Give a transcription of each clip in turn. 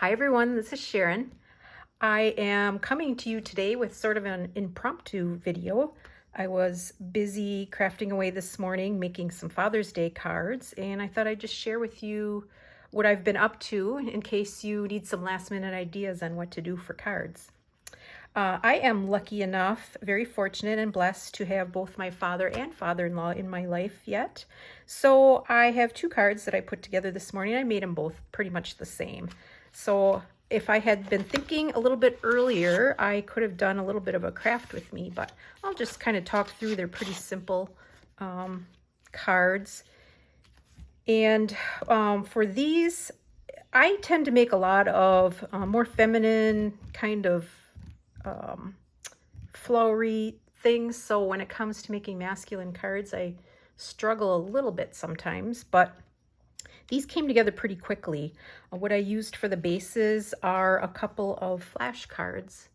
Hi everyone, this is Sharon. I am coming to you today with sort of an impromptu video. I was busy crafting away this morning, making some Father's Day cards, and I thought I'd just share with you what I've been up to in case you need some last minute ideas on what to do for cards. I am lucky enough, very fortunate and blessed to have both my father and father-in-law in my life yet. So I have two cards that I put together this morning. I made them both pretty much the same. So if I had been thinking a little bit earlier, I could have done a little bit of a craft with me, but I'll just kind of talk through. They're pretty simple cards. And for these, I tend to make a lot of more feminine kind of flowery things. So when it comes to making masculine cards, I struggle a little bit sometimes, but these came together pretty quickly. What I used for the bases are a couple of flashcards.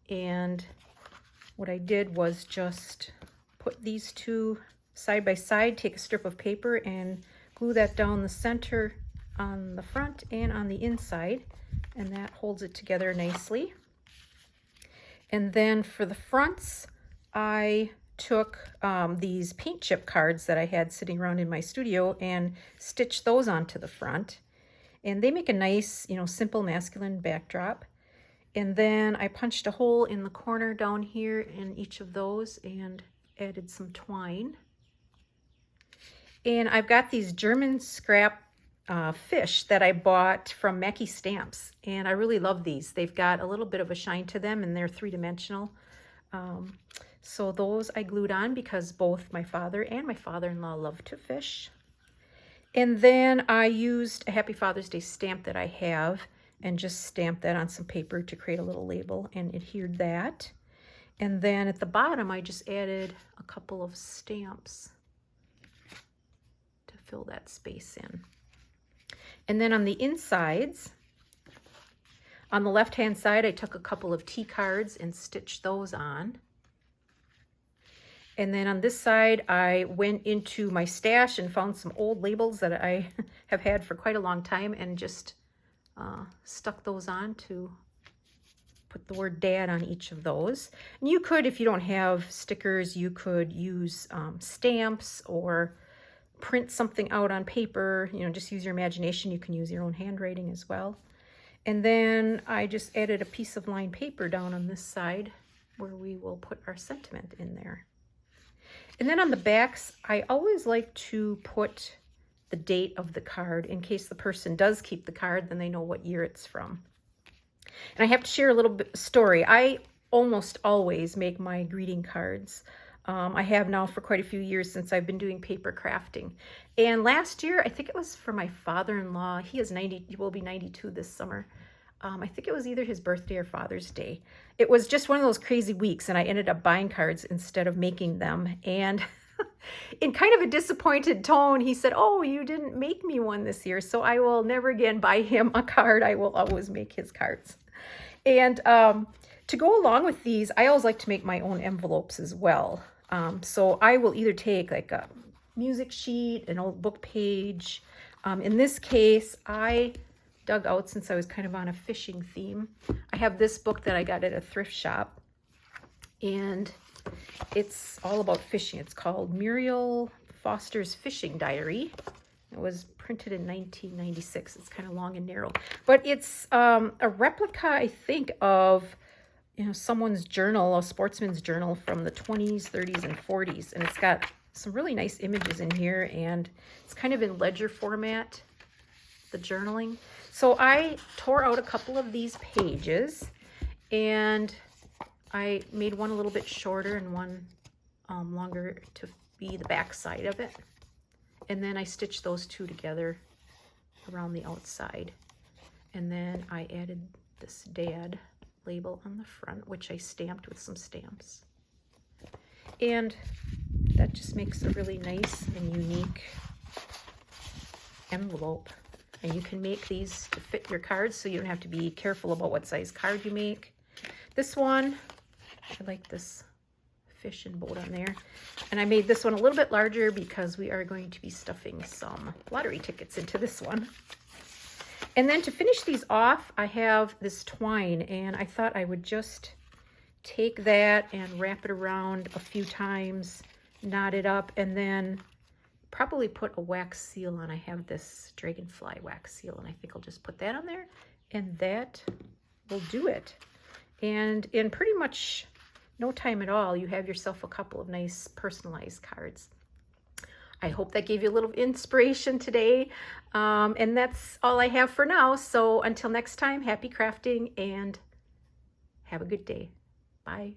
And what I did was just put these two side by side, take a strip of paper and glue that down the center on the front and on the inside. And that holds it together nicely. And then for the fronts, I took these paint chip cards that I had sitting around in my studio and stitched those onto the front. And they make a nice, simple masculine backdrop. And then I punched a hole in the corner down here in each of those and added some twine. And I've got these German scrap fish that I bought from Mackie Stamps, and I really love these. They've got a little bit of a shine to them, and they're three-dimensional. So those I glued on because both my father and my father-in-law love to fish. And then I used a Happy Father's Day stamp that I have and just stamped that on some paper to create a little label and adhered that. And then at the bottom, I just added a couple of stamps to fill that space in. And then on the insides, on the left-hand side, I took a couple of T cards and stitched those on. And then on this side, I went into my stash and found some old labels that I have had for quite a long time and just stuck those on to put the word Dad on each of those. And you could, if you don't have stickers, you could use stamps or print something out on paper, just use your imagination. You can use your own handwriting as well. And then I just added a piece of lined paper down on this side where we will put our sentiment in there. And then on the backs, I always like to put the date of the card in case the person does keep the card, then they know what year it's from. And I have to share a little bit story. I almost always make my greeting cards. I have now for quite a few years since I've been doing paper crafting. And last year, I think it was for my father-in-law. He will be 92 this summer. I think it was either his birthday or Father's Day. It was just one of those crazy weeks, and I ended up buying cards instead of making them. And in kind of a disappointed tone, he said, "Oh, you didn't make me one this year, so I will never again buy him a card. I will always make his cards." And to go along with these, I always like to make my own envelopes as well. So I will either take like a music sheet, an old book page. In this case, I dug out, since I was kind of on a fishing theme, I have this book that I got at a thrift shop, and it's all about fishing. It's called Muriel Foster's Fishing Diary. It was printed in 1996. It's kind of long and narrow, but it's a replica, I think, of someone's journal, a sportsman's journal from the 20s, 30s, and 40s. And it's got some really nice images in here, and it's kind of in ledger format, the journaling. So I tore out a couple of these pages, and I made one a little bit shorter and one longer to be the back side of it. And then I stitched those two together around the outside. And then I added this Dad label on the front, which I stamped with some stamps. And that just makes a really nice and unique envelope. And you can make these to fit your cards, so you don't have to be careful about what size card you make. This one, I like this fish and boat on there. And I made this one a little bit larger because we are going to be stuffing some lottery tickets into this one. And then to finish these off, I have this twine, and I thought I would just take that and wrap it around a few times, knot it up, and then probably put a wax seal on. I have this dragonfly wax seal, and I think I'll just put that on there, and that will do it. And in pretty much no time at all, you have yourself a couple of nice personalized cards. I hope that gave you a little inspiration today. And that's all I have for now. So until next time, happy crafting and have a good day. Bye.